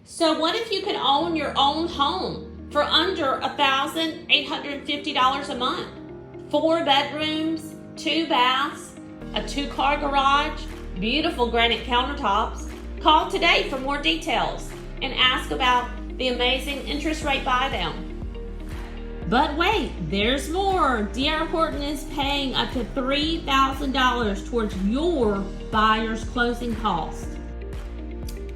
So what if you could own your own home for under $1,850 a month? 4 bedrooms, 2 baths, a 2-car garage, beautiful granite countertops. Call today for more details and ask about the amazing interest rate buy down. But wait, there's more. DR Horton is paying up to $3,000 towards your buyer's closing cost.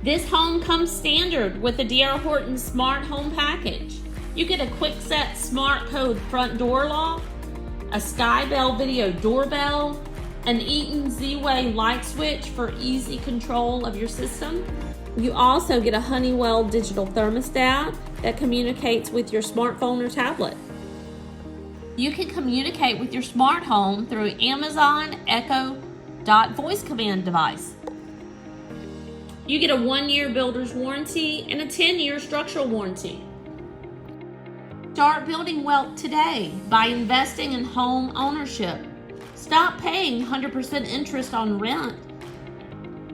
This home comes standard with the DR Horton Smart Home Package. You get a quick set smart code front door lock, a Skybell video doorbell, an Eaton Z-Way light switch for easy control of your system. You also get a Honeywell digital thermostat that communicates with your smartphone or tablet. You can communicate with your smart home through Amazon Echo voice command device. You get a 1-year builder's warranty and a 10-year structural warranty. Start building wealth today by investing in home ownership. Stop paying 100% interest on rent.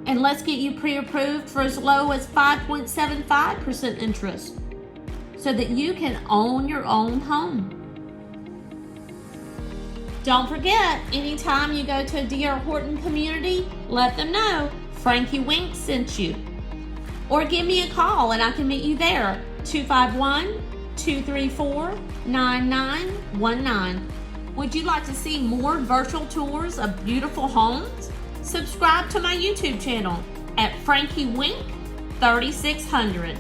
And let's get you pre-approved for as low as 5.75% interest so that you can own your own home. Don't forget, anytime you go to a DR Horton community, let them know Frankie Wink sent you. Or give me a call and I can meet you there, 251-234-9919. Would you like to see more virtual tours of beautiful homes? Subscribe to my YouTube channel at Frankie Wink 3600.